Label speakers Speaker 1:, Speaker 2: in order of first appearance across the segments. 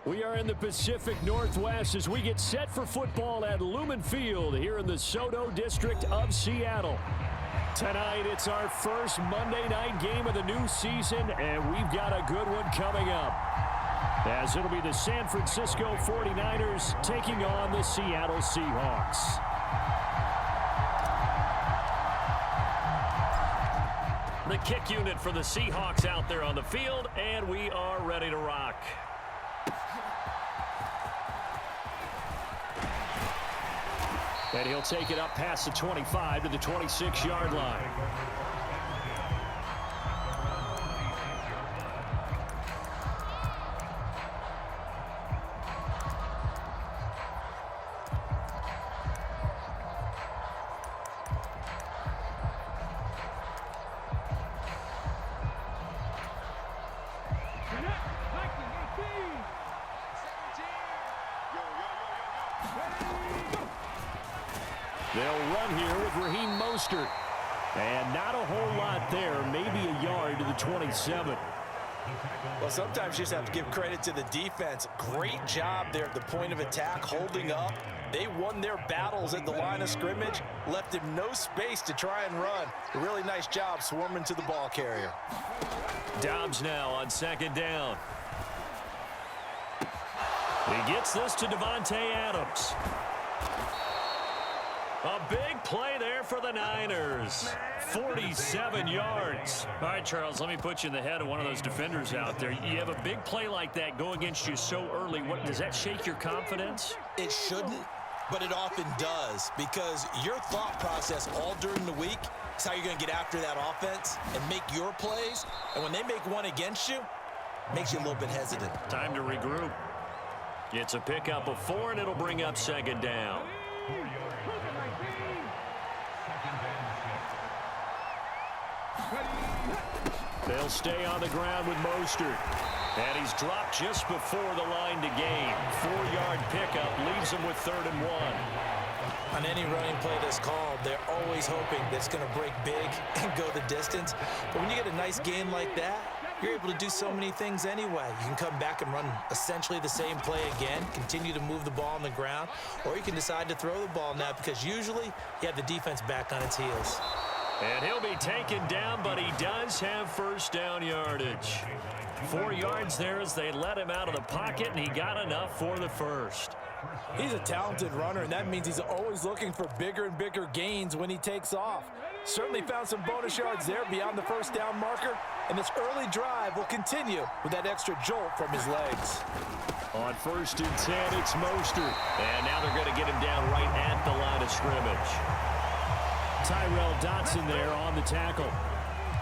Speaker 1: We are in the Pacific Northwest as we get set for football at Lumen Field here in the Soto District of Seattle. Tonight, it's our first Monday night game of the new season, and we've got a good one coming up, as it'll be the San Francisco 49ers taking on the Seattle Seahawks. The kick unit for the Seahawks out there on the field, and we are ready to rock. And he'll take it up past the 25 to the 26-yard line. They'll run here with Raheem Mostert. And not a whole lot there, maybe a yard to the 27.
Speaker 2: Well, sometimes you just have to give credit to the defense. Great job there at the point of attack, holding up. They won their battles at the line of scrimmage, left him no space to try and run. A really nice job swarming to the ball carrier.
Speaker 1: Dobbs now on second down. He gets this to Devontae Adams. A big play there for the Niners. 47 yards. All right, Charles, let me put you in the head of one of those defenders out there. You have a big play like that go against you so early. Does that shake your confidence?
Speaker 2: It shouldn't, but it often does, because your thought process all during the week is how you're going to get after that offense and make your plays. And when they make one against you, it makes you a little bit hesitant.
Speaker 1: Time to regroup. It's a pickup of 4, and it'll bring up second down. They'll stay on the ground with Mostert. And he's dropped just before the line to gain. 4-yard pickup leaves him with 3rd and 1.
Speaker 2: On any running play that's called, they're always hoping that it's going to break big and go the distance. But when you get a nice game like that, you're able to do so many things anyway. You can come back and run essentially the same play again, continue to move the ball on the ground, or you can decide to throw the ball now, because usually you have the defense back on its heels.
Speaker 1: And he'll be taken down, but he does have first down yardage. 4 yards there as they let him out of the pocket, and he got enough for the first.
Speaker 2: He's a talented runner, and that means he's always looking for bigger and bigger gains when he takes off. Certainly found some bonus yards there beyond the first down marker, and this early drive will continue with that extra jolt from his legs.
Speaker 1: On 1st and 10, it's Mostert. And now they're going to get him down right at the line of scrimmage. Tyrell Dotson there on the tackle.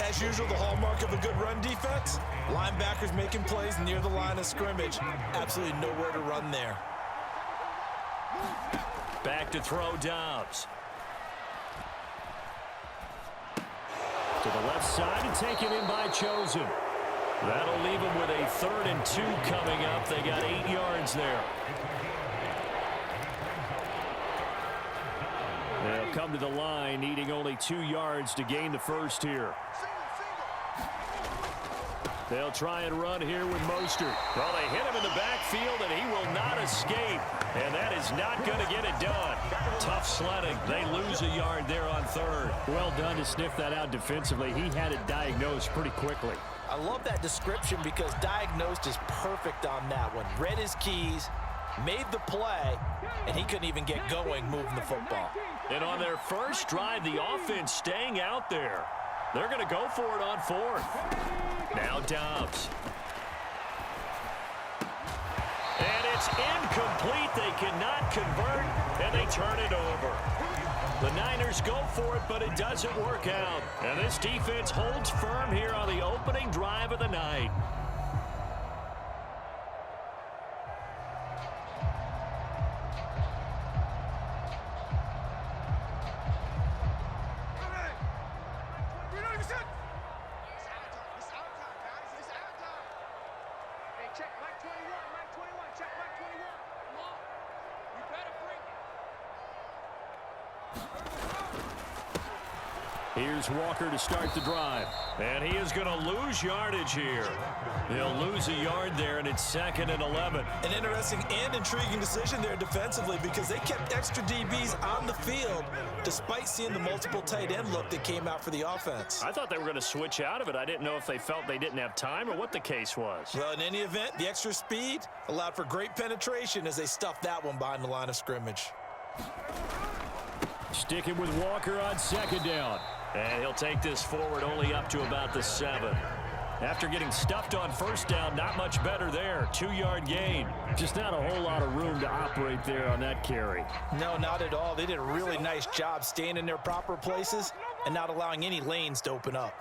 Speaker 2: As usual, the hallmark of a good run defense, linebackers making plays near the line of scrimmage. Absolutely nowhere to run there.
Speaker 1: Back to throw Dobbs. To the left side and taken in by Chosen. That'll leave him with a 3rd and 2 coming up. They got 8 yards there. They'll come to the line, needing only 2 yards to gain the first here. They'll try and run here with Mostert. Well, they hit him in the backfield, and he will not escape. And that is not going to get it done. Tough sledding. They lose a yard there on 3rd. Well done to sniff that out defensively. He had it diagnosed pretty quickly.
Speaker 2: I love that description, because diagnosed is perfect on that one. Read his keys, made the play, and he couldn't even get going moving the football.
Speaker 1: And on their first drive, the offense staying out there. They're going to go for it on 4th. Now Dobbs. And it's incomplete. They cannot convert, and they turn it over. The Niners go for it, but it doesn't work out. And this defense holds firm here on the opening drive of the night. Here's Walker to start the drive. And he is going to lose yardage here. He'll lose a yard there, and it's 2nd and 11.
Speaker 2: An interesting and intriguing decision there defensively because they kept extra DBs on the field despite seeing the multiple tight end look that came out for the offense.
Speaker 1: I thought they were going to switch out of it. I didn't know if they felt they didn't have time or what the case was.
Speaker 2: Well, in any event, the extra speed allowed for great penetration as they stuffed that one behind the line of scrimmage.
Speaker 1: Sticking with Walker on 2nd down. And he'll take this forward only up to about the 7. After getting stuffed on 1st down, not much better there. 2-yard gain. Just not a whole lot of room to operate there on that carry.
Speaker 2: No, not at all. They did a really nice job staying in their proper places and not allowing any lanes to open up.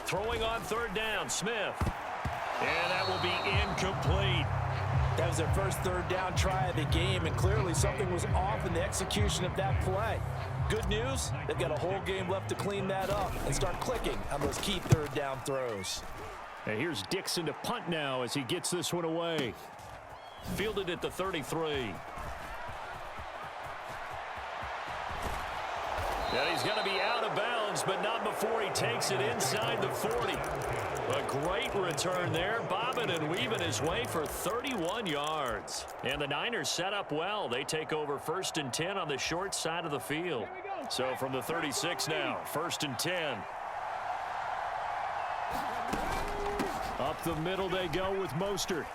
Speaker 1: Throwing on 3rd down, Smith. And that will be incomplete.
Speaker 2: That was their first 3rd down try of the game, and clearly something was off in the execution of that play. Good news, they've got a whole game left to clean that up and start clicking on those key 3rd down throws.
Speaker 1: And here's Dixon to punt now as he gets this one away. Fielded at the 33. And he's going to be out of bounds, but not before he takes it inside the 40. A great return there, bobbing and weaving his way for 31 yards. And the Niners set up well. They take over 1st and 10 on the short side of the field. So from the 36 now, 1st and 10. Up the middle they go with Mostert.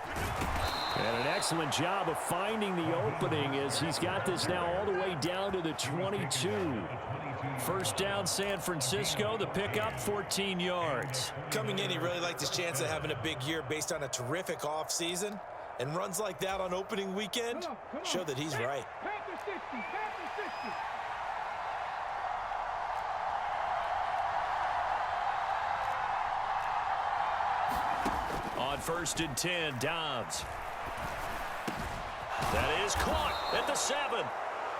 Speaker 1: And an excellent job of finding the opening as he's got this now all the way down to the 22. 1st down, San Francisco. The pickup, 14 yards.
Speaker 2: Coming in, he really liked his chance of having a big year based on a terrific offseason. And runs like that on opening weekend show that he's right.
Speaker 1: On 1st and 10, Dobbs. That is caught at the 7.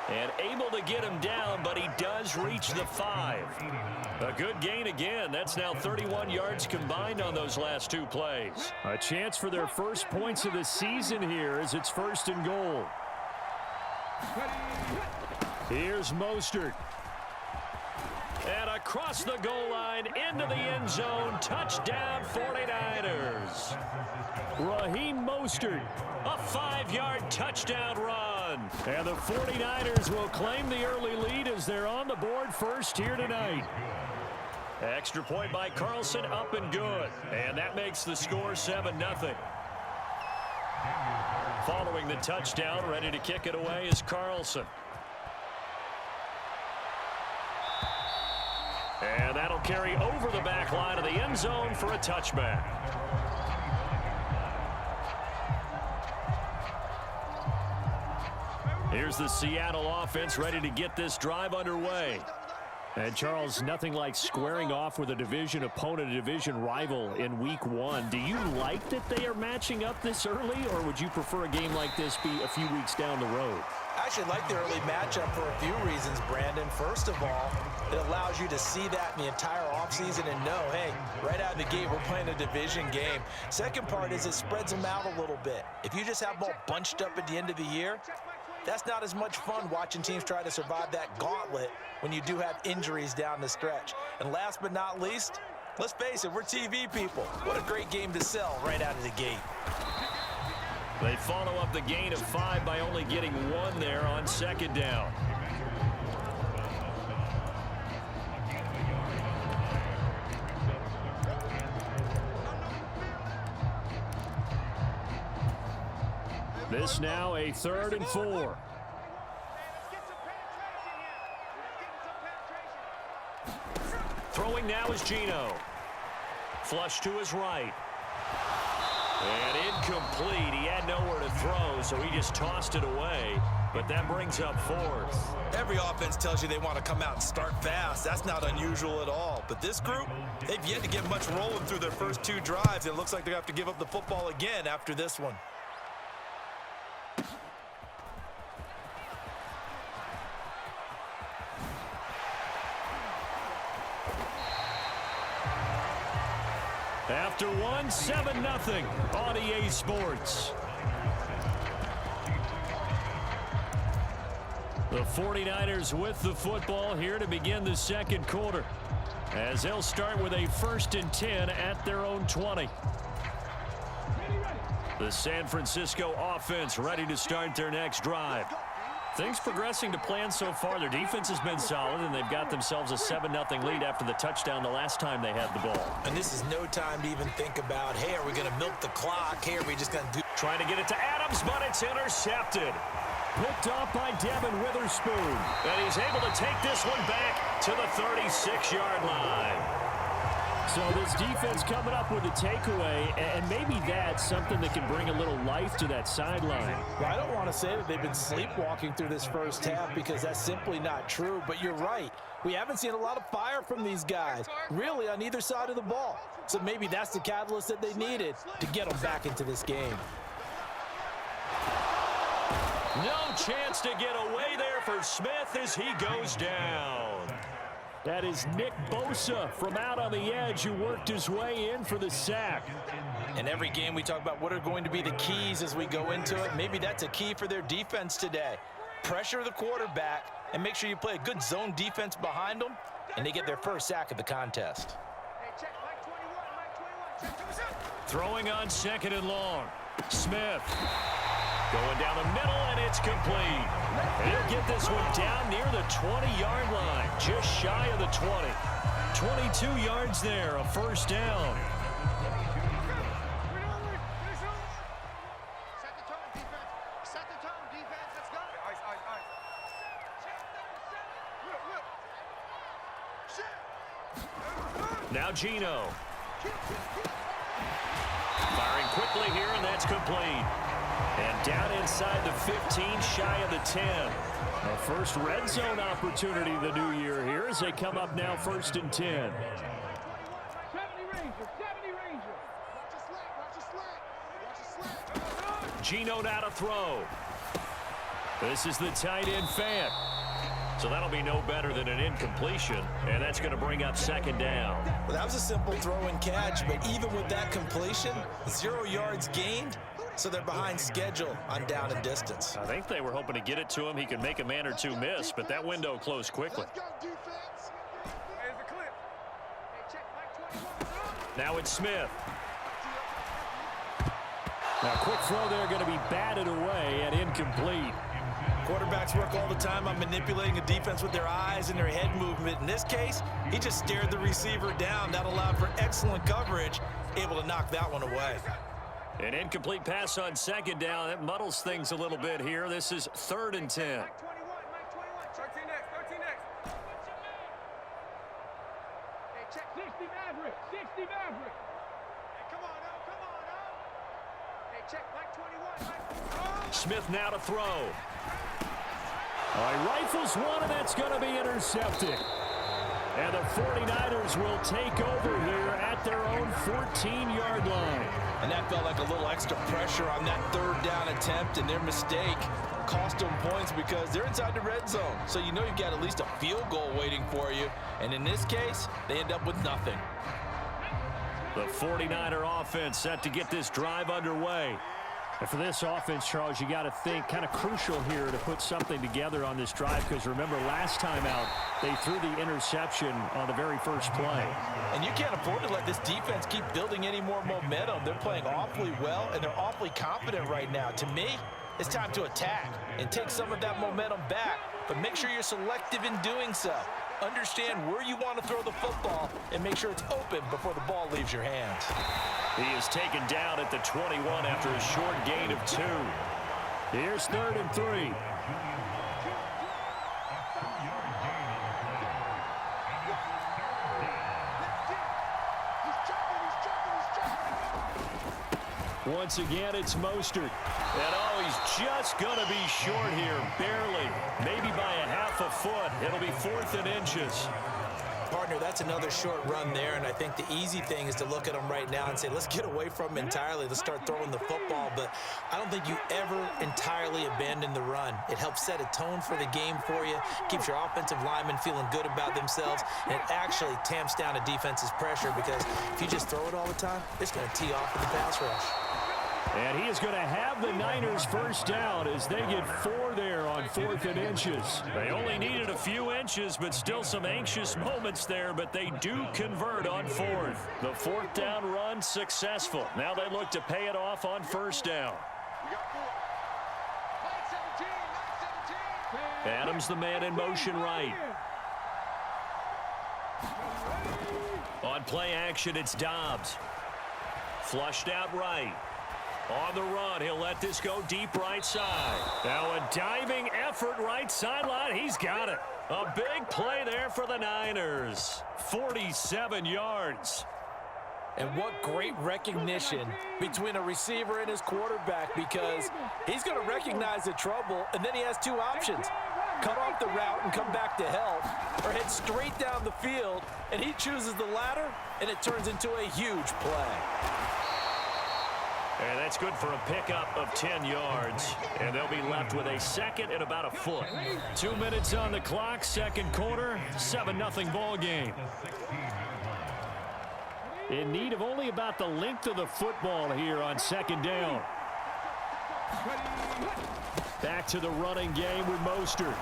Speaker 1: And able to get him down, but he does reach the 5. A good gain again. That's now 31 yards combined on those last 2 plays. A chance for their first points of the season here as it's 1st and goal. Here's Mostert. And across the goal line, into the end zone. Touchdown, 49ers. Raheem Mostert, a 5-yard touchdown run. And the 49ers will claim the early lead as they're on the board first here tonight. Extra point by Carlson, up and good. And that makes the score 7-0. Following the touchdown, ready to kick it away is Carlson. And that'll carry over the back line of the end zone for a touchback. Here's the Seattle offense ready to get this drive underway. And, Charles, nothing like squaring off with a division opponent, a division rival in week 1. Do you like that they are matching up this early, or would you prefer a game like this be a few weeks down the road?
Speaker 2: I actually like the early matchup for a few reasons, Brandon. First of all, it allows you to see that in the entire offseason and know, hey, right out of the gate, we're playing a division game. Second part is it spreads them out a little bit. If you just have them all bunched up at the end of the year, that's not as much fun watching teams try to survive that gauntlet when you do have injuries down the stretch. And last but not least, let's face it, we're TV people. What a great game to sell right out of the gate.
Speaker 1: They follow up the gain of 5 by only getting 1 there on 2nd down. This now a 3rd and 4. Throwing now is Geno. Flush to his right. And incomplete. He had nowhere to throw, so he just tossed it away. But that brings up 4th.
Speaker 2: Every offense tells you they want to come out and start fast. That's not unusual at all. But this group, they've yet to get much rolling through their first 2 drives. It looks like they have to give up the football again after this one.
Speaker 1: After one, 7-0 on EA Sports. The 49ers with the football here to begin the second quarter, as they'll start with a 1st and 10 at their own 20. The San Francisco offense ready to start their next drive. Things progressing to plan so far. Their defense has been solid, and they've got themselves a 7-0 lead after the touchdown the last time they had the ball.
Speaker 2: And this is no time to even think about, hey, are we going to milk the clock? Hey, are we just going to do...
Speaker 1: Trying to get it to Adams, but it's intercepted. Picked off by Devin Witherspoon. And he's able to take this one back to the 36-yard line. So this defense coming up with a takeaway, and maybe that's something that can bring a little life to that sideline.
Speaker 2: Well, I don't want to say that they've been sleepwalking through this first half because that's simply not true, but you're right. We haven't seen a lot of fire from these guys, really, on either side of the ball. So maybe that's the catalyst that they needed to get them back into this game.
Speaker 1: No chance to get away there for Smith as he goes down. That is Nick Bosa from out on the edge who worked his way in for the sack.
Speaker 2: In every game we talk about what are going to be the keys as we go into it. Maybe that's a key for their defense today. Pressure the quarterback and make sure you play a good zone defense behind them, and they get their first sack of the contest.
Speaker 1: Throwing on 2nd and long. Smith. Going down the middle, and it's complete. He'll get this one down near the 20-yard line, just shy of the 20. 22 yards there, a 1st down. Now Geno. Firing quickly here, and that's complete. And down inside the 15, shy of the 10. A first red zone opportunity the new year here as they come up now 1st and 10. Geno now to throw. This is the tight end Fant. So that'll be no better than an incompletion, and that's going to bring up 2nd down.
Speaker 2: Well, that was a simple throw and catch, but even with that completion, 0 yards gained, so they're behind schedule on down and distance.
Speaker 1: I think they were hoping to get it to him. He could make a man or two miss, but that window closed quickly. Now it's Smith. Now, quick throw there going to be batted away and incomplete.
Speaker 2: Quarterbacks work all the time on manipulating a defense with their eyes and their head movement. In this case, he just stared the receiver down. That allowed for excellent coverage, able to knock that one away.
Speaker 1: An incomplete pass on 2nd down. That muddles things a little bit here. This is 3rd and 10. Smith now to throw. He rifles one, and that's going to be intercepted. And the 49ers will take over here at their own 14-yard line.
Speaker 2: And that felt like a little extra pressure on that 3rd down attempt, and their mistake cost them points because they're inside the red zone. So you know you've got at least a field goal waiting for you. And in this case, they end up with nothing.
Speaker 1: The 49er offense set to get this drive underway. And for this offense, Charles, you got to think kind of crucial here to put something together on this drive because remember last time out they threw the interception on the very first play.
Speaker 2: And you can't afford to let this defense keep building any more momentum. They're playing awfully well and they're awfully confident right now. To me, it's time to attack and take some of that momentum back, but make sure you're selective in doing so. Understand where you want to throw the football and make sure it's open before the ball leaves your hands.
Speaker 1: He is taken down at the 21 after a short gain of 2. Here's 3rd and 3. Once again, it's Mostert. And he's just going to be short here, barely. Maybe by a half a foot. It'll be 4th and inches.
Speaker 2: Partner, that's another short run there, and I think the easy thing is to look at them right now and say, let's get away from them entirely. Let's start throwing the football, but I don't think you ever entirely abandon the run. It helps set a tone for the game for you, keeps your offensive linemen feeling good about themselves, and it actually tamps down a defense's pressure because if you just throw it all the time, it's going to tee off with the pass rush.
Speaker 1: And he is going to have the Niners first down as they get 4 there on 4th and inches. They only needed a few inches, but still some anxious moments there, but they do convert on 4th. The 4th down run successful. Now they look to pay it off on 1st down. Adams the man in motion right. On play action, it's Dobbs. Flushed out right. On the run, he'll let this go deep right side. Now a diving effort right sideline. He's got it. A big play there for the Niners. 47 yards.
Speaker 2: And what great recognition between a receiver and his quarterback, because he's going to recognize the trouble, and then he has 2 options. Cut off the route and come back to help, or head straight down the field, and he chooses the latter, and it turns into a huge play.
Speaker 1: And that's good for a pickup of 10 yards. And they'll be left with a second and about a foot. 2 minutes on the clock, second quarter, 7-0 ball game. In need of only about the length of the football here on second down. Back to the running game with Mostert.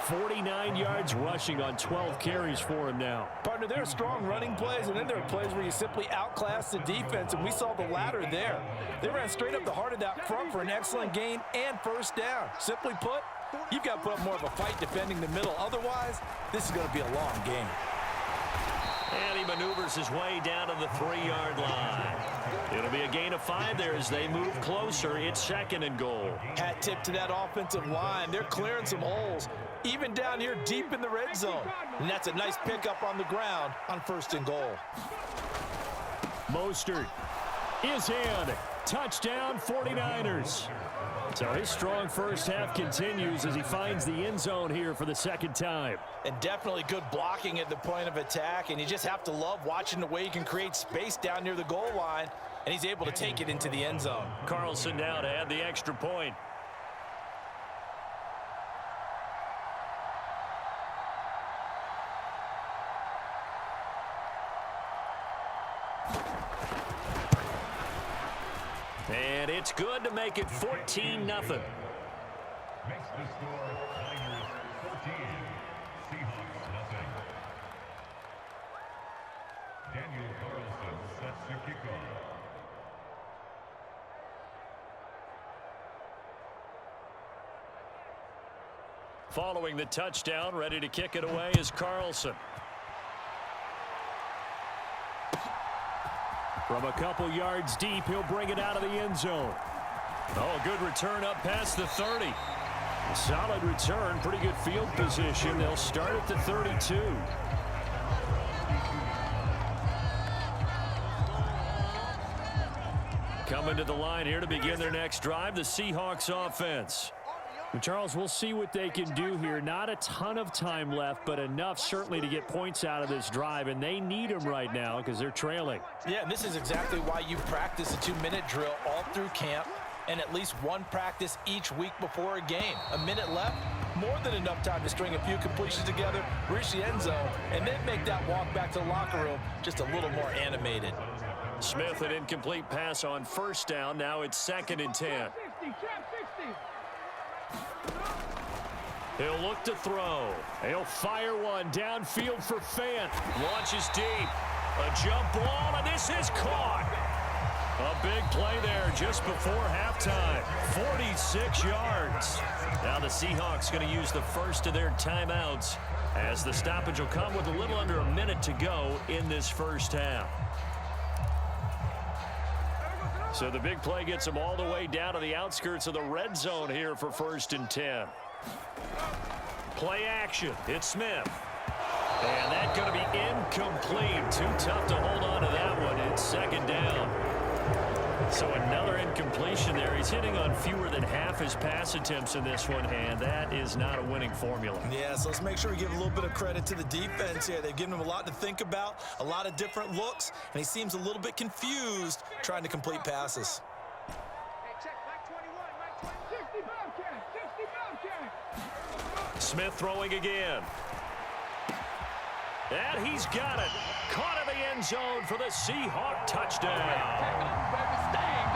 Speaker 1: 49 yards rushing on 12 carries for him now.
Speaker 2: Partner, there are strong running plays, and then there are plays where you simply outclass the defense, and we saw the latter there. They ran straight up the heart of that front for an excellent gain and first down. Simply put, you've got to put up more of a fight defending the middle. Otherwise, this is going to be a long game.
Speaker 1: And he maneuvers his way down to the 3-yard line. It'll be a gain of 5 there as they move closer. It's 2nd and goal.
Speaker 2: Hat tip to that offensive line. They're clearing some holes, even down here deep in the red zone. And that's a nice pickup on the ground on 1st and goal.
Speaker 1: Mostert is in. Touchdown, 49ers. So his strong first half continues as he finds the end zone here for the second time.
Speaker 2: And definitely good blocking at the point of attack, and you just have to love watching the way he can create space down near the goal line, and he's able to take it into the end zone.
Speaker 1: Carlson now to add the extra point. And it's good to make it 14-0.
Speaker 3: Makes the score Niners 14, Seahawks nothing. Daniel Carlson sets the kickoff.
Speaker 1: Following the touchdown, ready to kick it away is Carlson. From a couple yards deep, he'll bring it out of the end zone. Oh, good return up past the 30. A solid return, pretty good field position. They'll start at the 32. Coming to the line here to begin their next drive, the Seahawks offense. Charles, we'll see what they can do here. Not a ton of time left, but enough certainly to get points out of this drive, and they need them right now because they're trailing.
Speaker 2: Yeah, and this is exactly why you practice a 2-minute drill all through camp and at least one practice each week before a game. A minute left, more than enough time to string a few completions together, reach the end zone, and then make that walk back to the locker room just a little more animated.
Speaker 1: Smith, an incomplete pass on 1st down. Now it's 2nd and 10. He'll look to throw. He'll fire one downfield for Fant. Launches deep. A jump ball, and this is caught. A big play there just before halftime. 46 yards. Now the Seahawks going to use the first of their timeouts as the stoppage will come with a little under a minute to go in this first half. So the big play gets them all the way down to the outskirts of the red zone here for 1st and 10. Play action. It's Smith. And that's going to be incomplete. Too tough to hold on to that one. It's 2nd down. So another incompletion there. He's sitting on fewer than half his pass attempts in this one, and that is not a winning formula.
Speaker 2: Yeah, so let's make sure we give a little bit of credit to the defense here. They've given him a lot to think about, a lot of different looks, and he seems a little bit confused trying to complete passes.
Speaker 1: Smith throwing again. And he's got it. Caught in the end zone for the Seahawks touchdown.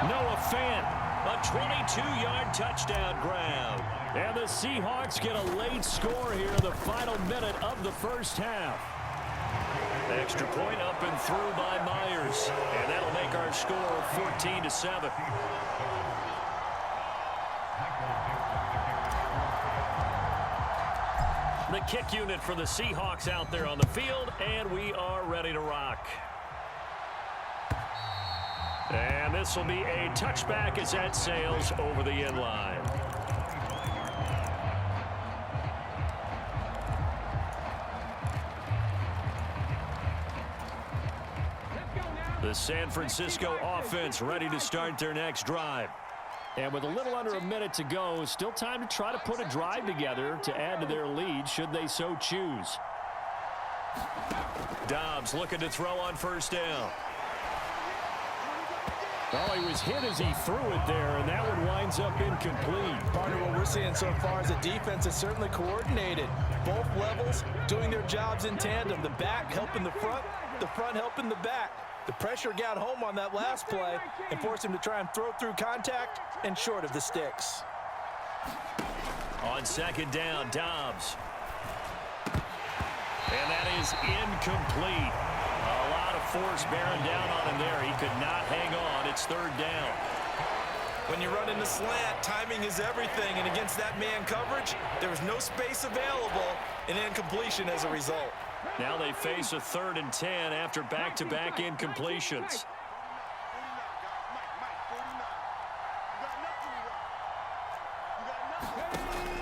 Speaker 1: Noah Fant, a 22-yard touchdown grab. And the Seahawks get a late score here in the final minute of the first half. Extra point up and through by Myers. And that'll make our score 14-7. The kick unit for the Seahawks out there on the field, and we are ready to rock. And this will be a touchback as that sails over the end line. The San Francisco offense ready to start their next drive. And with a little under a minute to go, still time to try to put a drive together to add to their lead should they so choose. Dobbs looking to throw on first down. Oh, he was hit as he threw it there, and that one winds up incomplete.
Speaker 2: Part of what we're seeing so far is the defense is certainly coordinated. Both levels doing their jobs in tandem. The back helping the front helping the back. The pressure got home on that last play and forced him to try and throw through contact and short of the sticks.
Speaker 1: On second down, Dobbs. And that is incomplete. A lot of force bearing down on him there. He could not hang on. It's third down.
Speaker 2: When you run in the slant, timing is everything. And against that man coverage, there was no space available, and incompletion as a result.
Speaker 1: Now they face a 3rd and 10 after back-to-back incompletions.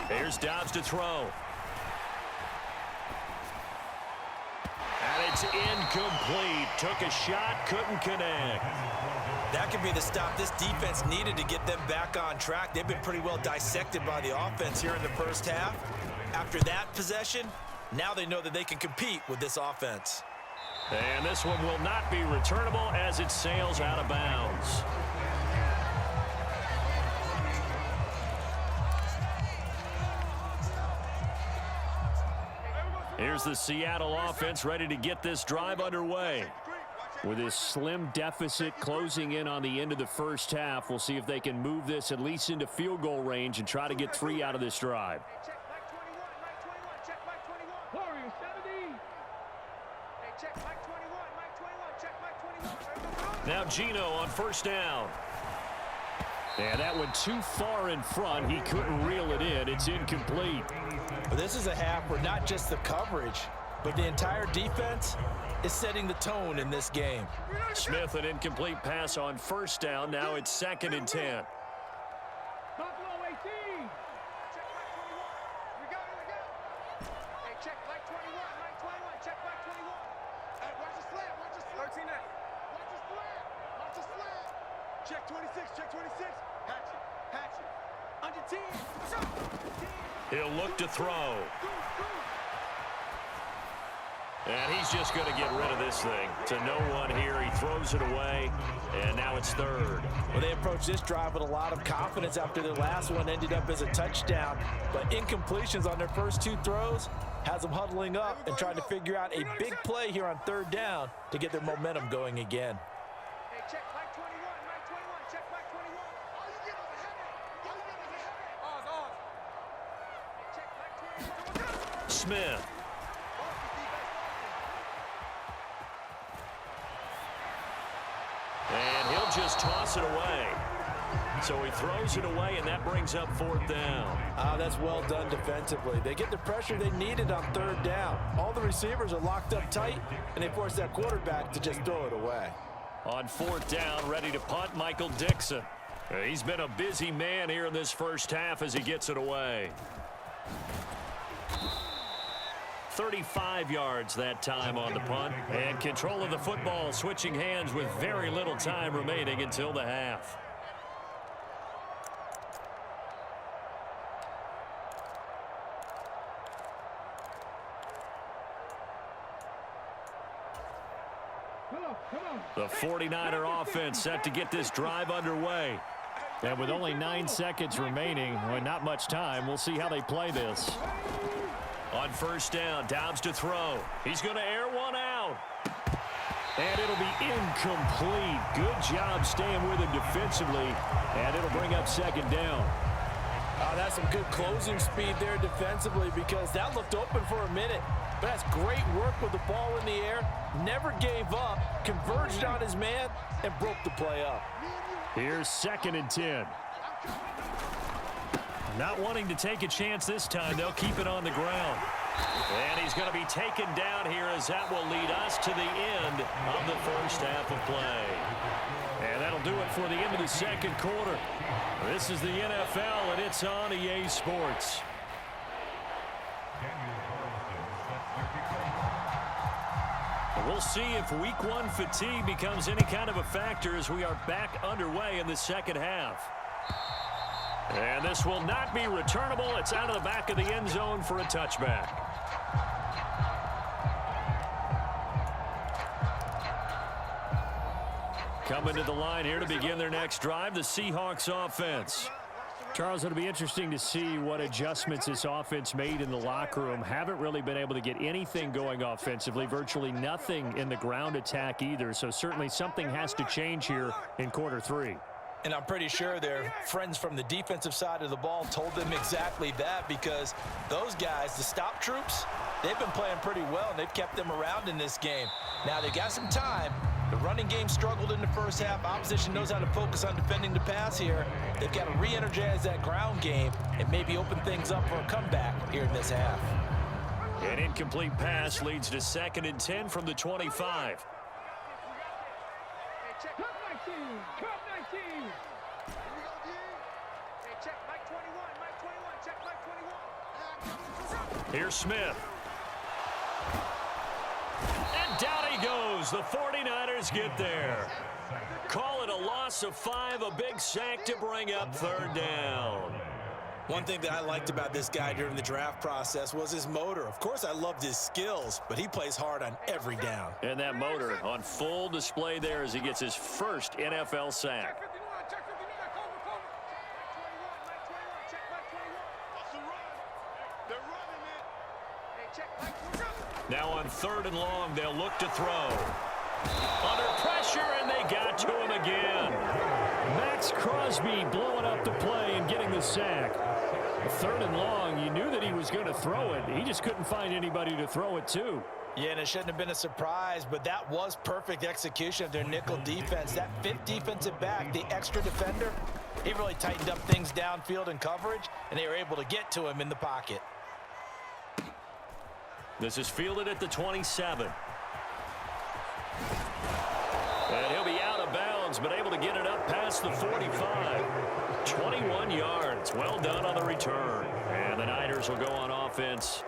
Speaker 1: Here's Dobbs to throw. And it's incomplete. Took a shot, couldn't connect.
Speaker 2: That could be the stop this defense needed to get them back on track. They've been pretty well dissected by the offense here in the first half. After that possession, now they know that they can compete with this offense.
Speaker 1: And this one will not be returnable as it sails out of bounds. Here's the Seattle offense ready to get this drive underway. With this slim deficit closing in on the end of the first half, we'll see if they can move this at least into field goal range and try to get 3 out of this drive. Now Geno on first down. And that went too far in front. He couldn't reel it in. It's incomplete.
Speaker 2: But this is a half where not just the coverage, but the entire defense is setting the tone in this game.
Speaker 1: Smith, an incomplete pass on first down. Now it's 2nd and 10.
Speaker 4: Check 26, check 26. Hatchet. Under 10.
Speaker 1: He'll look to throw. And he's just going to get rid of this thing. To no one here. He throws it away, and now it's 3rd.
Speaker 2: Well, they approached this drive with a lot of confidence after their last one ended up as a touchdown. But incompletions on their first 2 throws has them huddling up and trying to figure out a big play here on 3rd down to get their momentum going again.
Speaker 1: Smith. And he'll just toss it away. So he throws it away, and that brings up 4th down.
Speaker 2: That's well done defensively. They get the pressure they needed on 3rd down. All the receivers are locked up tight, and they force that quarterback to just throw it away.
Speaker 1: On 4th down, ready to punt, Michael Dixon. He's been a busy man here in this first half as he gets it away. 35 yards that time on the punt. And control of the football switching hands with very little time remaining until the half. The 49er offense set to get this drive underway. And with only 9 seconds remaining, well, not much time, we'll see how they play this. On first down, Dobbs to throw. He's going to air one out. And it'll be incomplete. Good job staying with him defensively. And it'll bring up second down.
Speaker 2: That's some good closing speed there defensively because that looked open for a minute. But that's great work with the ball in the air. Never gave up, converged on his man, and broke the play up.
Speaker 1: Here's 2nd and 10. Not wanting to take a chance this time, they'll keep it on the ground. And he's going to be taken down here as that will lead us to the end of the first half of play. And that'll do it for the end of the second quarter. This is the NFL, and it's on EA Sports. We'll see if Week 1 fatigue becomes any kind of a factor as we are back underway in the second half. And this will not be returnable. It's out of the back of the end zone for a touchback. Coming to the line here to begin their next drive, the Seahawks offense. Charles, it'll be interesting to see what adjustments this offense made in the locker room. Haven't really been able to get anything going offensively, virtually nothing in the ground attack either. So certainly something has to change here in quarter 3.
Speaker 2: And I'm pretty sure their friends from the defensive side of the ball told them exactly that because those guys, the stop troops, they've been playing pretty well, and they've kept them around in this game. Now, they got some time. The running game struggled in the first half. Opposition knows how to focus on defending the pass here. They've got to re-energize that ground game and maybe open things up for a comeback here in this half.
Speaker 1: An incomplete pass leads to 2nd and 10 from the 25. Here's Smith. And down he goes. The 49ers get there. Call it a loss of 5, a big sack to bring up 3rd down.
Speaker 2: One thing that I liked about this guy during the draft process was his motor. Of course, I loved his skills, but he plays hard on every down.
Speaker 1: And that motor on full display there as he gets his first NFL sack. Now on 3rd and long, they'll look to throw. Under pressure, and they got to him again. Max Crosby blowing up the play and getting the sack. 3rd and long, you knew that he was going to throw it. He just couldn't find anybody to throw it to.
Speaker 2: Yeah, and it shouldn't have been a surprise, but that was perfect execution of their nickel defense. That 5th defensive back, the extra defender, he really tightened up things downfield in coverage, and they were able to get to him in the pocket.
Speaker 1: This is fielded at the 27. And he'll be out of bounds, but able to get it up past the 45. 21 yards. Well done on the return. And the Niners will go on offense.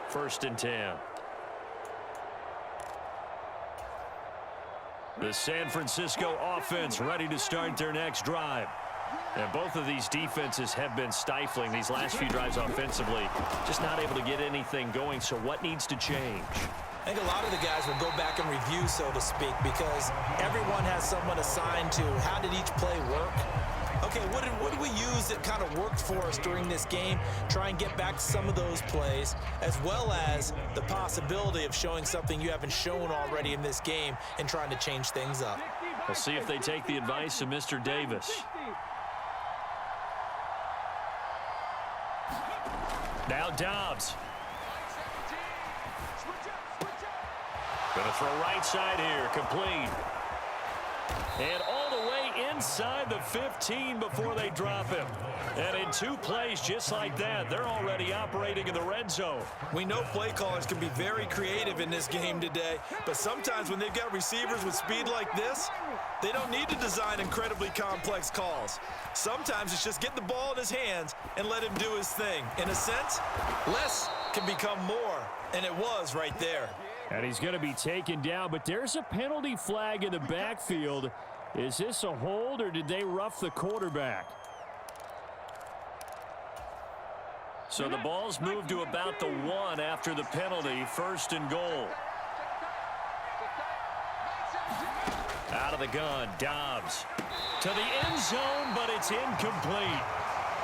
Speaker 1: 1st and 10. The San Francisco offense ready to start their next drive. And both of these defenses have been stifling these last few drives offensively. Just not able to get anything going. So what needs to change?
Speaker 2: I think a lot of the guys will go back and review, so to speak, because everyone has someone assigned to how did each play work. Okay, what did we use that kind of worked for us during this game? Try and get back to some of those plays, as well as the possibility of showing something you haven't shown already in this game and trying to change things up.
Speaker 1: We'll see if they take the advice of Mr. Davis. Now Dobbs. Gonna throw right side here, complete. And all the way inside the 15 before they drop him. And in 2 plays just like that, they're already operating in the red zone.
Speaker 2: We know play callers can be very creative in this game today, but sometimes when they've got receivers with speed like this, they don't need to design incredibly complex calls. Sometimes it's just get the ball in his hands and let him do his thing. In a sense, less can become more, and it was right there.
Speaker 1: And he's going to be taken down, but there's a penalty flag in the backfield. Is this a hold, or did they rough the quarterback? So the ball's moved to about the 1 after the penalty, 1st and goal. Out of the gun, Dobbs. To the end zone, but it's incomplete.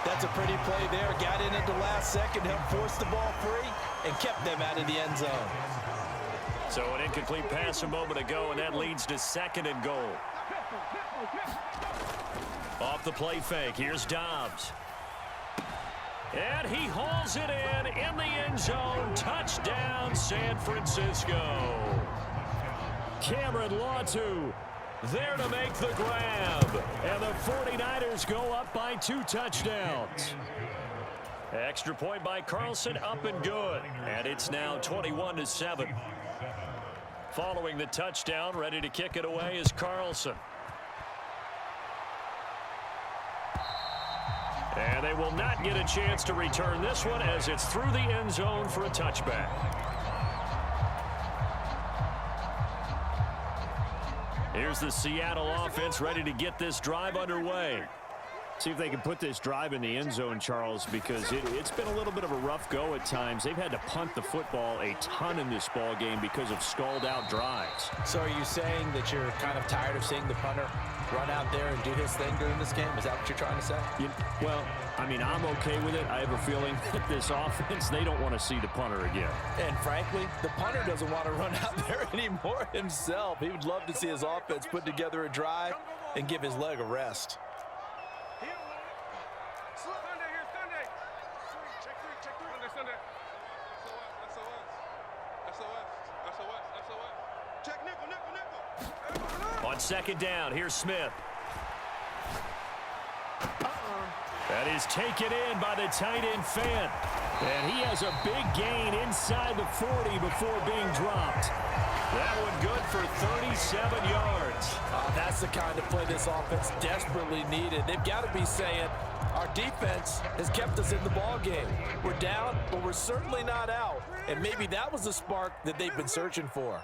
Speaker 2: That's a pretty play there. Got in at the last second, helped force the ball free, and kept them out of the end zone.
Speaker 1: So an incomplete pass a moment ago, and that leads to 2nd and goal. Off the play fake, here's Dobbs. And he hauls it in the end zone. Touchdown, San Francisco. Cameron Latu there to make the grab. And the 49ers go up by 2 touchdowns. Extra point by Carlson, up and good. And it's now 21-7. Following the touchdown, ready to kick it away is Carlson. And they will not get a chance to return this one as it's through the end zone for a touchback. Here's the Seattle offense ready to get this drive underway. See if they can put this drive in the end zone, Charles, because it's been a little bit of a rough go at times. They've had to punt the football a ton in this ball game because of stalled-out drives.
Speaker 2: So are you saying that you're kind of tired of seeing the punter run out there and do his thing during this game? Is that what you're trying to say?
Speaker 1: Well, I mean, I'm okay with it. I have a feeling that this offense, they don't want to see the punter again.
Speaker 2: And frankly, the punter doesn't want to run out there anymore himself. He would love to see his offense put together a drive and give his leg a rest.
Speaker 1: On 2nd down, here's Smith. That is taken in by the tight end Fant. And he has a big gain inside the 40 before being dropped. That one good for 37 yards.
Speaker 2: That's the kind of play this offense desperately needed. They've got to be saying, our defense has kept us in the ball game. We're down, but we're certainly not out. And maybe that was the spark that they've been searching for.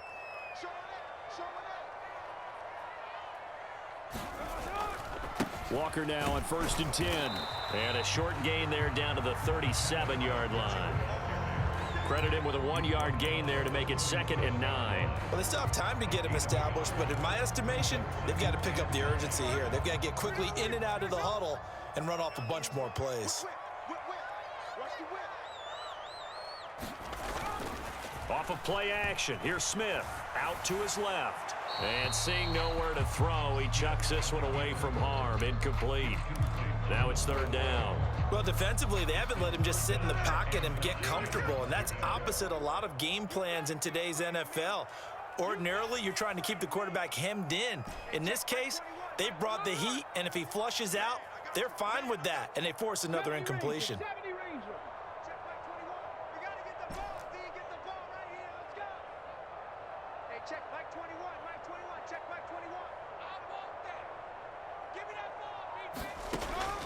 Speaker 1: Walker now on 1st and 10. And a short gain there down to the 37-yard line. Credit him with a 1-yard gain there to make it 2nd and 9.
Speaker 2: Well, they still have time to get him established, but in my estimation, they've got to pick up the urgency here. They've got to get quickly in and out of the huddle and run off a bunch more plays.
Speaker 1: Off of play action, here's Smith. Out to his left. And seeing nowhere to throw, he chucks this one away from harm. Incomplete. Now it's 3rd down.
Speaker 2: Well, defensively, they haven't let him just sit in the pocket and get comfortable, and that's opposite a lot of game plans in today's NFL. Ordinarily, you're trying to keep the quarterback hemmed in. In this case, they brought the heat, and if he flushes out, they're fine with that, and they force another incompletion.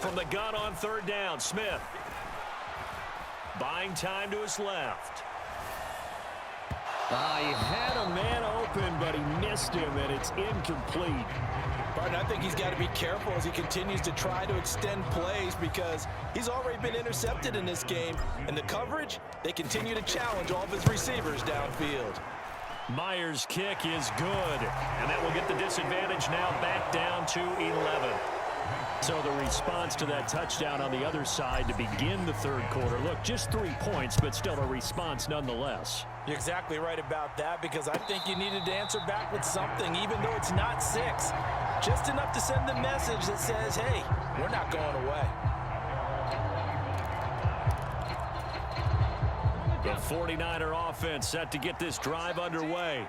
Speaker 1: From the gun on 3rd down, Smith. Buying time to his left. He had a man open, but he missed him, and it's incomplete.
Speaker 2: Barton, I think he's got to be careful as he continues to try to extend plays because he's already been intercepted in this game. And the coverage, they continue to challenge all of his receivers downfield.
Speaker 1: Myers' kick is good, and that will get the disadvantage now back down to 11. So the response to that touchdown on the other side to begin the 3rd quarter. Look, just 3 points, but still a response nonetheless.
Speaker 2: You're exactly right about that because I think you needed to answer back with something, even though it's not 6. Just enough to send the message that says, hey, we're not going away.
Speaker 1: The 49er offense set to get this drive underway.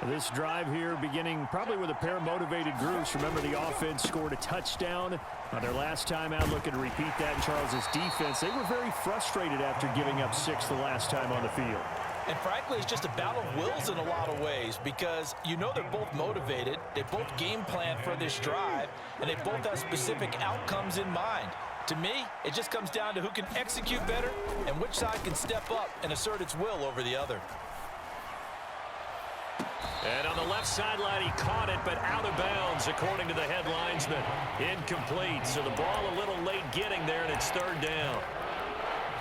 Speaker 1: This drive here beginning probably with a pair of motivated groups. Remember, the offense scored a touchdown on their last time out. Looking to repeat that in Charles's defense. They were very frustrated after giving up 6 the last time on the field.
Speaker 2: And frankly, it's just a battle of wills in a lot of ways because you know they're both motivated. They both game plan for this drive, and they both have specific outcomes in mind. To me, it just comes down to who can execute better and which side can step up and assert its will over the other.
Speaker 1: And on the left sideline, he caught it, but out of bounds, according to the head linesman. Incomplete, so the ball a little late getting there, and it's 3rd down.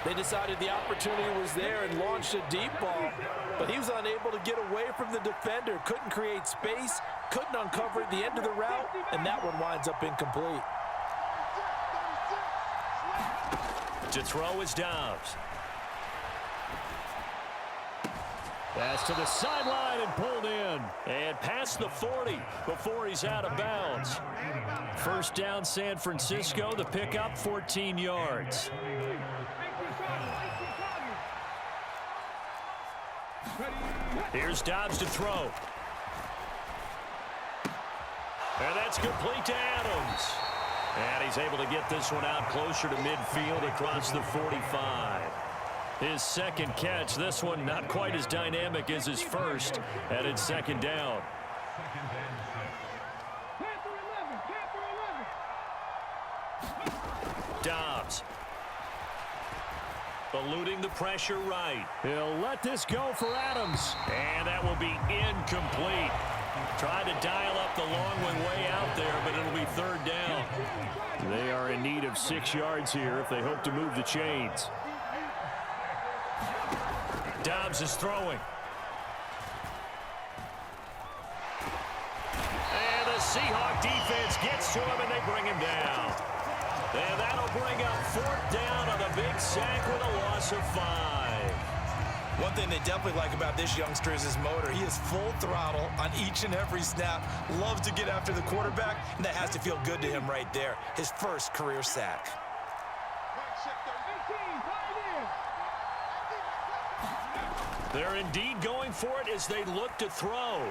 Speaker 2: They decided the opportunity was there and launched a deep ball, but he was unable to get away from the defender, couldn't create space, couldn't uncover at the end of the route, and that one winds up incomplete.
Speaker 1: To throw is Dobbs. Pass to the sideline and pulled in. And past the 40 before he's out of bounds. First down, San Francisco. The pickup, 14 yards. Here's Dobbs to throw. And that's complete to Adams. And he's able to get this one out closer to midfield across the 45. His second catch, this one not quite as dynamic as his first, and it's second down. Dobbs. Eluding the pressure right. He'll let this go for Adams. And that will be incomplete. Tried to dial up the long one way out there, but it'll be third down. They are in need of 6 yards here if they hope to move the chains. Dobbs is throwing. And the Seahawks defense gets to him, and they bring him down. And that'll bring up fourth down on a big sack with a loss of 5.
Speaker 2: One thing they definitely like about this youngster is his motor. He is full throttle on each and every snap, loves to get after the quarterback, and that has to feel good to him right there. His first career sack.
Speaker 1: They're indeed going for it as they look to throw.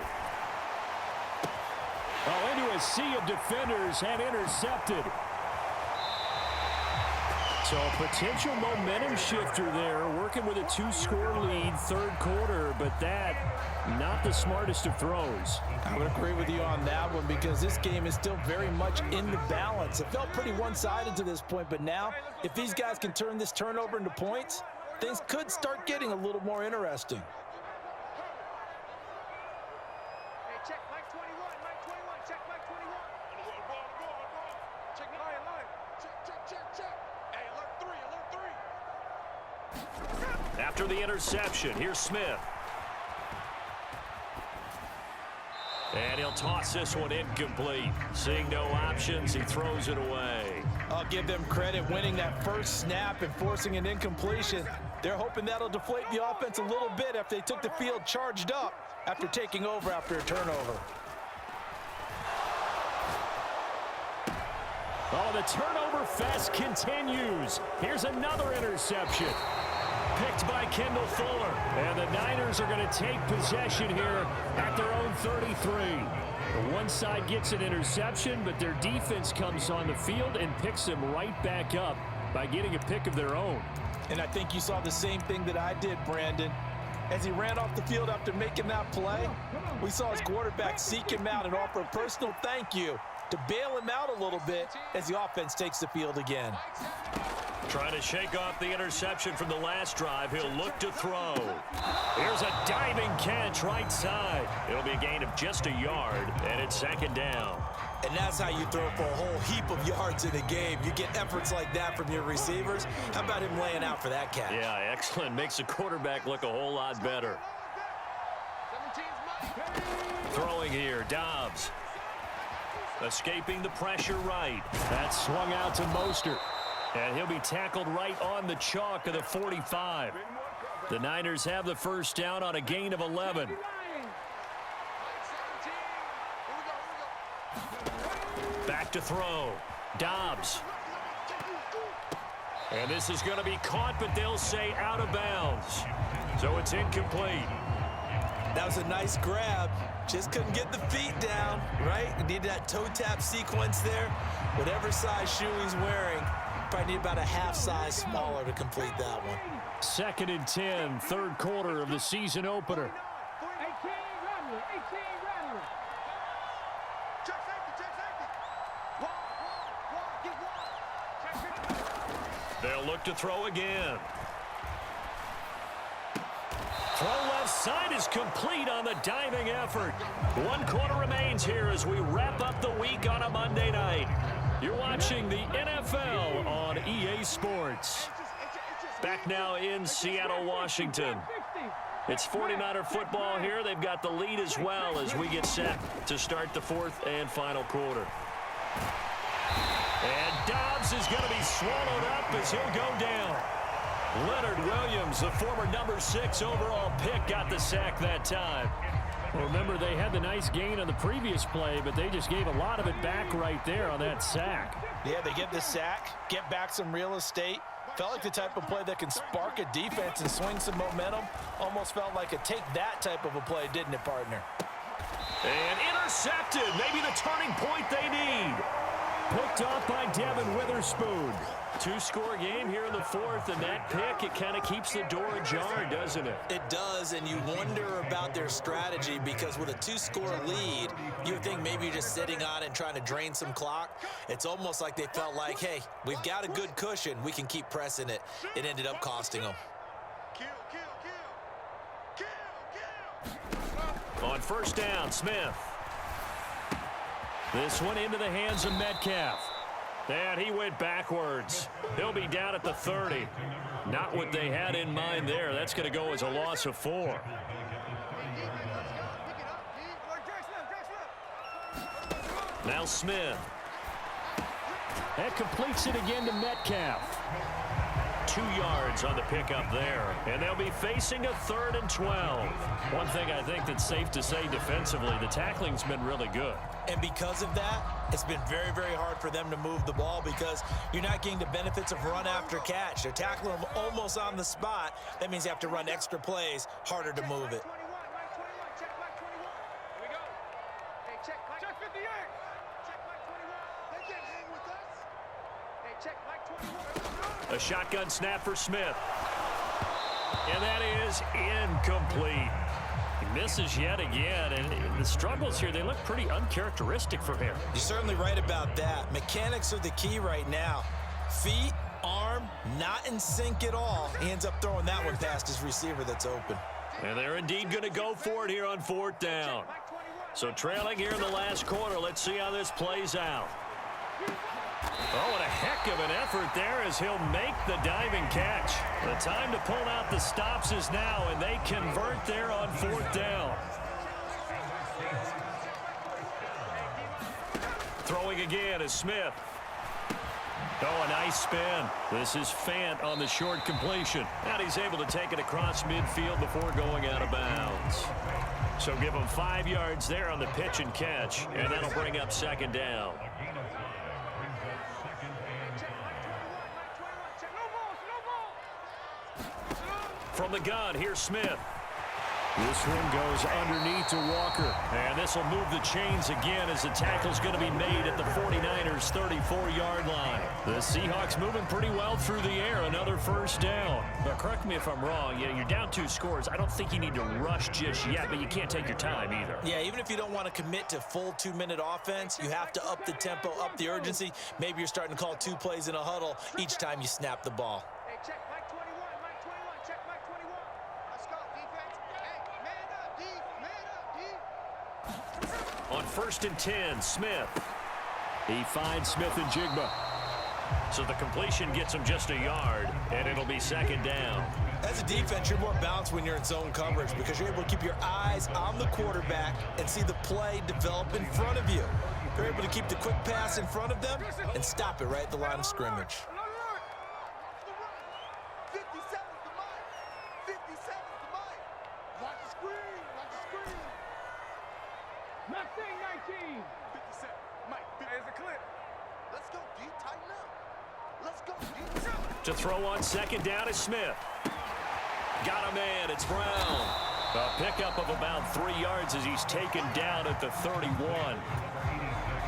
Speaker 1: Oh, into a sea of defenders and intercepted. So a potential momentum shifter there, working with a 2-score lead, third quarter, but that, not the smartest of throws.
Speaker 2: I would agree with you on that one because this game is still very much in the balance. It felt pretty one-sided to this point, but now, if these guys can turn this turnover into points, things could start getting a little more interesting.
Speaker 4: Hey, check Mike 21, Mike 21, check Mike 21. Check me line, line. Check. Hey, alert 3.
Speaker 1: After the interception, here's Smith. And he'll toss this one incomplete. Seeing no options, he throws it away.
Speaker 2: I'll give them credit winning that first snap and forcing an incompletion. They're hoping that'll deflate the offense a little bit after they took the field charged up after taking over after a turnover.
Speaker 1: Oh, the turnover fest continues. Here's another interception. Picked by Kendall Fuller. And the Niners are going to take possession here at their own 33. The one side gets an interception, but their defense comes on the field and picks them right back up by getting a pick of their own.
Speaker 2: And I think you saw the same thing that I did, Brandon. As he ran off the field after making that play, we saw his quarterback seek him out and offer a personal thank you to bail him out a little bit as the offense takes the field again.
Speaker 1: Trying to shake off the interception from the last drive. He'll look to throw. Here's a diving catch right side. It'll be a gain of just a yard, and it's second down.
Speaker 2: And that's how you throw for a whole heap of yards in a game. You get efforts like that from your receivers. How about him laying out for that catch?
Speaker 1: Yeah, excellent. Makes the quarterback look a whole lot better. Throwing here, Dobbs. Escaping the pressure right. That's swung out to Mostert. And he'll be tackled right on the chalk of the 45. The Niners have the first down on a gain of 11. Back to throw. Dobbs. And this is going to be caught, but they'll say out of bounds. So it's incomplete.
Speaker 2: That was a nice grab. Just couldn't get the feet down, right? You need that toe tap sequence there. Whatever size shoe he's wearing, probably need about a half size smaller to complete that one.
Speaker 1: Second and 10, third quarter of the season opener. They'll look to throw again. Throw left side is complete on the diving effort. 1 quarter remains here as we wrap up the week on a Monday night. You're watching the NFL on EA Sports. Back now in Seattle, Washington. It's 49er football here. They've got the lead as well as we get set to start the fourth and final quarter. And Dobbs is going to be swallowed up as he'll go down. Leonard Williams, the former number 6 overall pick, got the sack that time. Well, remember, they had the nice gain on the previous play, but they just gave a lot of it back right there on that sack.
Speaker 2: Yeah, they get the sack, get back some real estate. Felt like the type of play that can spark a defense and swing some momentum. Almost felt like a take that type of a play, didn't it, partner?
Speaker 1: And intercepted. Maybe the turning point they need. Picked off by Devin Witherspoon. 2-score game here in the fourth, and that pick, it kind of keeps the door ajar, doesn't it?
Speaker 2: It does, and you wonder about their strategy because with a 2-score lead, you would think maybe you're just sitting on it and trying to drain some clock. It's almost like they felt like, hey, we've got a good cushion. We can keep pressing it. It ended up costing them.
Speaker 1: On first down, Smith. This one into the hands of Metcalf. And he went backwards. He'll be down at the 30. Not what they had in mind there. That's going to go as a loss of 4. Now Smith. That completes it again to Metcalf. 2 yards on the pickup there. And they'll be facing a 3rd and 12. One thing I think that's safe to say defensively, the tackling's been really good.
Speaker 2: And because of that, it's been very, very hard for them to move the ball because you're not getting the benefits of run after catch. They're tackling them almost on the spot. That means you have to run extra plays, harder to move it.
Speaker 1: A shotgun snap for Smith. And that is incomplete. He misses yet again, and the struggles here, they look pretty uncharacteristic for him.
Speaker 2: You're certainly right about that. Mechanics are the key right now. Feet, arm, not in sync at all. He ends up throwing that one past his receiver that's open.
Speaker 1: And they're indeed going to go for it here on 4th down. So trailing here in the last quarter, let's see how this plays out. Oh, what a heck of an effort there as he'll make the diving catch. The time to pull out the stops is now, and they convert there on 4th down. Throwing again is Smith. Oh, a nice spin. This is Fant on the short completion. And he's able to take it across midfield before going out of bounds. So give him 5 yards there on the pitch and catch, and that'll bring up 2nd down. From the gun, here's Smith. This one goes underneath to Walker. And this will move the chains again as the tackle's going to be made at the 49ers' 34-yard line. The Seahawks moving pretty well through the air. Another 1st down. But correct me if I'm wrong. You're down 2 scores. I don't think you need to rush just yet, but you can't take your time either.
Speaker 2: Yeah, even if you don't want to commit to full 2-minute offense, you have to up the tempo, up the urgency. Maybe you're starting to call 2 plays in a huddle each time you snap the ball.
Speaker 1: On 1st and 10, Smith. He finds Smith and Jigba. So the completion gets him just a yard, and it'll be 2nd down.
Speaker 2: As a defense, you're more balanced when you're in zone coverage because you're able to keep your eyes on the quarterback and see the play develop in front of you. You're able to keep the quick pass in front of them and stop it right at the line of scrimmage.
Speaker 1: To throw on 2nd down is Smith. Got a man, it's Brown. A pickup of about 3 yards as he's taken down at the 31.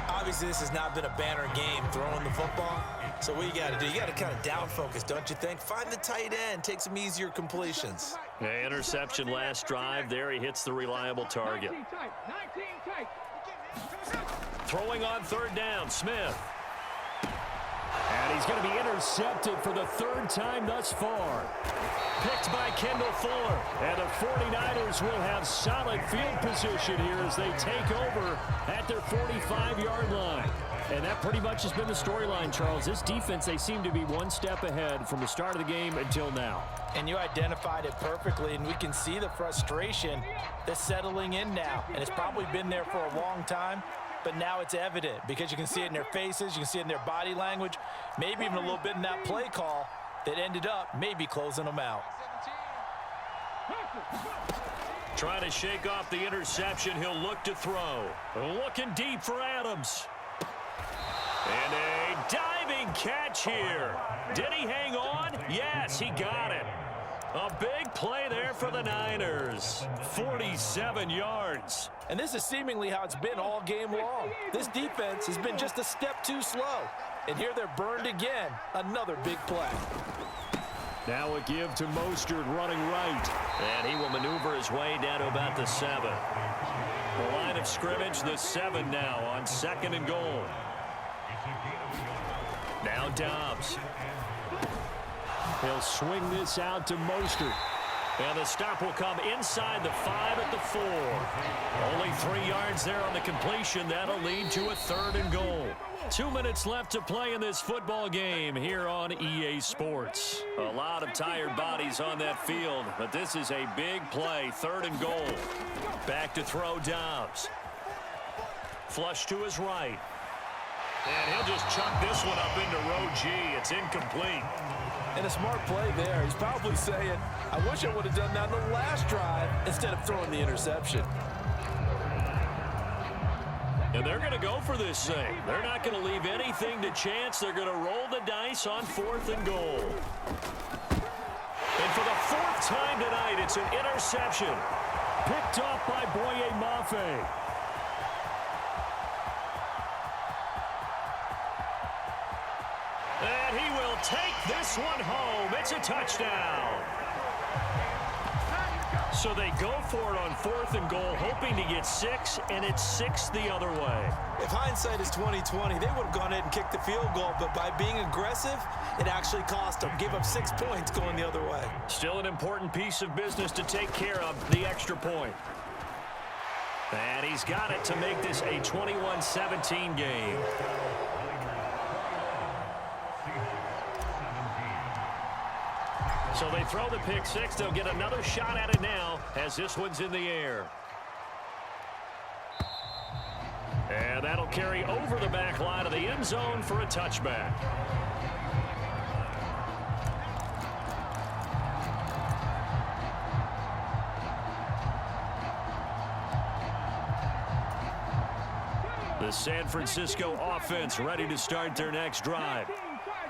Speaker 2: Obviously, this has not been a banner game throwing the football. So what you got to do, you got to kind of down focus, don't you think? Find the tight end, take some easier completions.
Speaker 1: Yeah, interception last drive. There he hits the reliable target. Throwing on 3rd down, Smith. And he's going to be intercepted for the 3rd time thus far. Picked by Kendall Fuller. And the 49ers will have solid field position here as they take over at their 45-yard line. And that pretty much has been the storyline, Charles. This defense, they seem to be one step ahead from the start of the game until now.
Speaker 2: And you identified it perfectly, and we can see the frustration that's settling in now. And it's probably been there for a long time, but now it's evident because you can see it in their faces, you can see it in their body language, maybe even a little bit in that play call that ended up maybe closing them out.
Speaker 1: Trying to shake off the interception. He'll look to throw. Looking deep for Adams. And a diving catch here. Did he hang on? Yes, he got it. A big play there for the Niners. 47 yards.
Speaker 2: And this is seemingly how it's been all game long. This defense has been just a step too slow. And here they're burned again. Another big play.
Speaker 1: Now a give to Mostert running right. And he will maneuver his way down to about the 7. The line of scrimmage, the 7 now on 2nd and goal. Now Dobbs. He'll swing this out to Mostert. And the stop will come inside the 5 at the 4. Only 3 yards there on the completion. That'll lead to a 3rd and goal. 2 minutes left to play in this football game here on EA Sports. A lot of tired bodies on that field, but this is a big play. 3rd and goal. Back to throw Dobbs. Flush to his right. And he'll just chuck this one up into row G. It's incomplete.
Speaker 2: And a smart play there. He's probably saying, I wish I would have done that on the last drive instead of throwing the interception.
Speaker 1: And they're going to go for this thing. They're not going to leave anything to chance. They're going to roll the dice on 4th and goal. And for the 4th time tonight, it's an interception. Picked off by Boye Mafe. And he will take this one home. It's a touchdown. So they go for it on 4th and goal, hoping to get 6, and it's 6 the other way.
Speaker 2: If hindsight is 20/20, they would have gone ahead and kicked the field goal, but by being aggressive, it actually cost them. Gave up 6 points going the other way.
Speaker 1: Still an important piece of business to take care of, the extra point. And he's got it to make this a 21-17 game. So they throw the pick 6. They'll get another shot at it now as this one's in the air. And that'll carry over the back line of the end zone for a touchback. The San Francisco offense ready to start their next drive.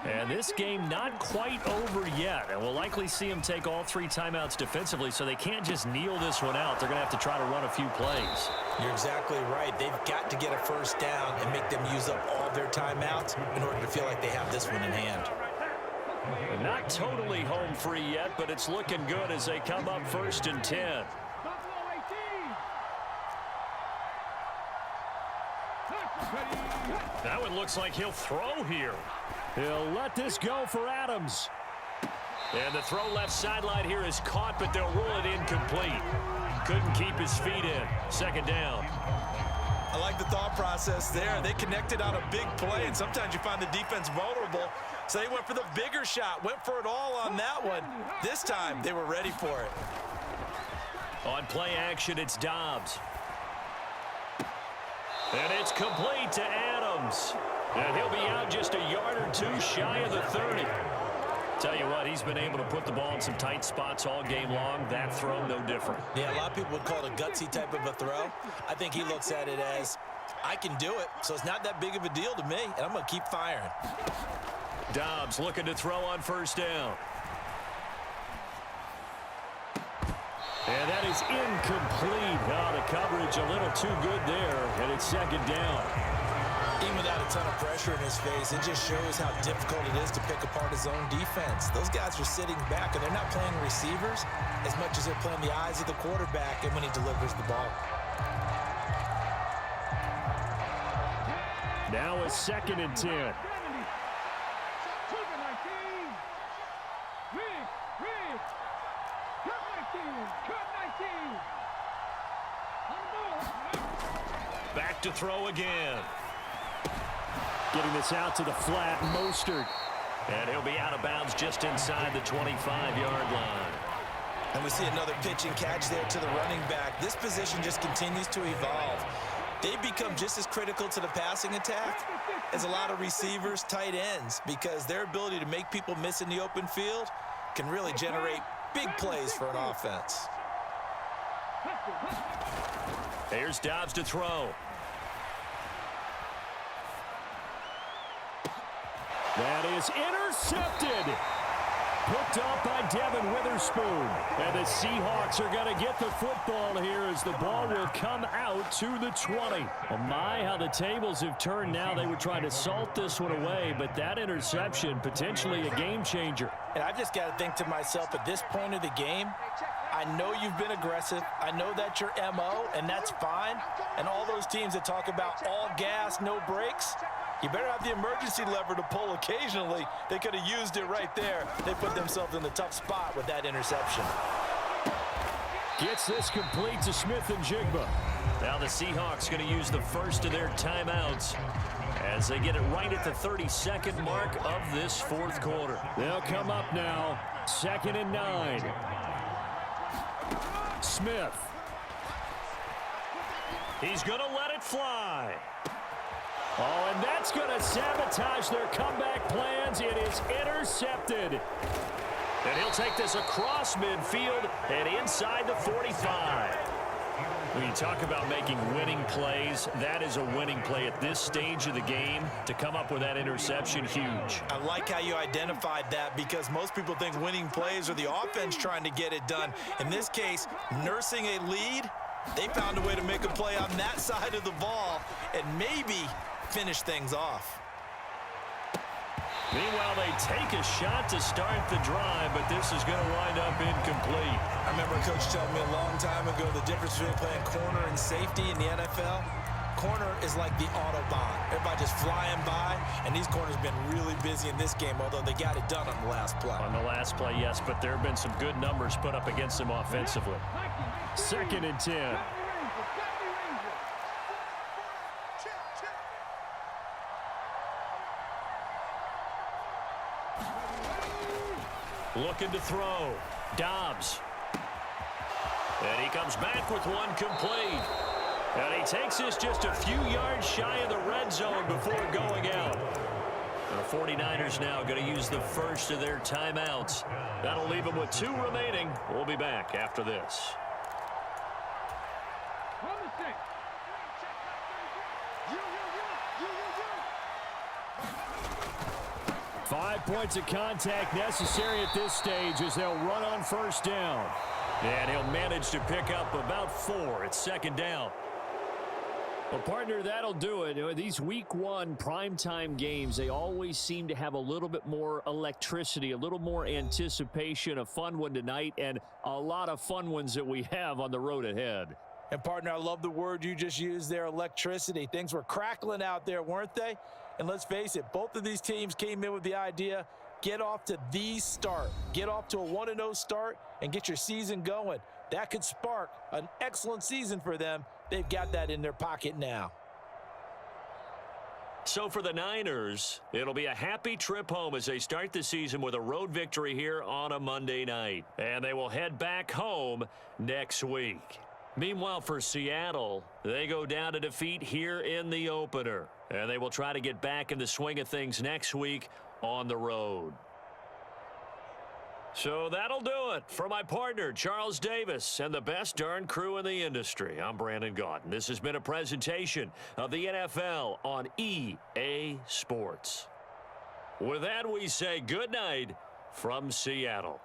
Speaker 1: And this game not quite over yet. And we'll likely see them take all 3 timeouts defensively, so they can't just kneel this one out. They're going to have to try to run a few plays.
Speaker 2: You're exactly right. They've got to get a first down and make them use up all their timeouts in order to feel like they have this one in hand.
Speaker 1: Not totally home free yet, but it's looking good as they come up 1st and 10. That one looks like he'll throw here. He'll let this go for Adams. And the throw left sideline here is caught, but they'll rule it incomplete. Couldn't keep his feet in. 2nd down.
Speaker 2: I like the thought process there. They connected on a big play, and sometimes you find the defense vulnerable. So they went for the bigger shot, went for it all on that one. This time, they were ready for it.
Speaker 1: On play action, it's Dobbs. And it's complete to Adams. And he'll be out just a yard or 2 shy of the 30. Tell you what, he's been able to put the ball in some tight spots all game long. That throw, no different.
Speaker 2: Yeah, a lot of people would call it a gutsy type of a throw. I think he looks at it as, I can do it, so it's not that big of a deal to me, and I'm going to keep firing.
Speaker 1: Dobbs looking to throw on 1st down. And that is incomplete. Oh, the coverage a little too good there, and it's 2nd down.
Speaker 2: Even without a ton of pressure in his face, it just shows how difficult it is to pick apart his own defense. Those guys are sitting back, and they're not playing receivers as much as they're playing the eyes of the quarterback and when he delivers the ball.
Speaker 1: Now a 2nd and 10. Back to throw again. Getting this out to the flat, Mostert.
Speaker 5: And he'll be out of bounds just inside the 25-yard line.
Speaker 2: And we see another pitch and catch there to the running back. This position just continues to evolve. They become just as critical to the passing attack as a lot of receivers, tight ends, because their ability to make people miss in the open field can really generate big plays for an offense.
Speaker 5: Here's Dobbs to throw.
Speaker 1: That is intercepted. Picked up by Devin Witherspoon. And the Seahawks are going to get the football here as the ball will come out to the 20. Oh my, how the tables have turned now. They were trying to salt this one away, but that interception, potentially a game changer.
Speaker 2: And I've just got to think to myself, at this point of the game, I know you've been aggressive. I know that's your MO, and that's fine. And all those teams that talk about all gas, no brakes, you better have the emergency lever to pull occasionally. They could have used it right there. They put themselves in a tough spot with that interception.
Speaker 1: Gets this complete to Smith and Jigba.
Speaker 5: Now the Seahawks going to use the first of their timeouts as they get it right at the 32nd mark of this fourth quarter.
Speaker 1: They'll come up now. 2nd and 9. Smith.
Speaker 5: He's going to let it fly.
Speaker 1: Oh, and that's going to sabotage their comeback plans. It is intercepted.
Speaker 5: And he'll take this across midfield and inside the 45.
Speaker 1: When you talk about making winning plays, that is a winning play at this stage of the game. To come up with that interception, huge.
Speaker 2: I like how you identified that, because most people think winning plays are the offense trying to get it done. In this case, nursing a lead, they found a way to make a play on that side of the ball and maybe finish things off.
Speaker 1: Meanwhile, they take a shot to start the drive, but this is going to wind up incomplete.
Speaker 2: I remember a coach telling me a long time ago the difference between playing corner and safety in the NFL. Corner is like the Autobahn. Everybody just flying by, and these corners have been really busy in this game, although they got it done on the last play.
Speaker 1: On the last play, yes, but there have been some good numbers put up against them offensively. 2nd and 10.
Speaker 5: Looking to throw. Dobbs. And he comes back with one complete. And he takes this just a few yards shy of the red zone before going out. And the 49ers now going to use the first of their timeouts. That'll leave them with 2 remaining. We'll be back after this.
Speaker 1: 5 points of contact necessary at this stage as they'll run on first down.
Speaker 5: And he'll manage to pick up about 4 at 2nd down.
Speaker 1: Well, partner, that'll do it. These week 1 primetime games, they always seem to have a little bit more electricity, a little more anticipation. A fun one tonight, and a lot of fun ones that we have on the road ahead.
Speaker 2: And, partner, I love the word you just used there, electricity. Things were crackling out there, weren't they? And let's face it, both of these teams came in with the idea, get off to the start. Get off to a 1-0 start and get your season going. That could spark an excellent season for them. They've got that in their pocket now.
Speaker 5: So for the Niners, it'll be a happy trip home as they start the season with a road victory here on a Monday night. And they will head back home next week. Meanwhile, for Seattle, they go down to defeat here in the opener. And they will try to get back in the swing of things next week on the road. So that'll do it for my partner, Charles Davis, and the best darn crew in the industry. I'm Brandon Gaudin. This has been a presentation of the NFL on EA Sports. With that, we say good night from Seattle.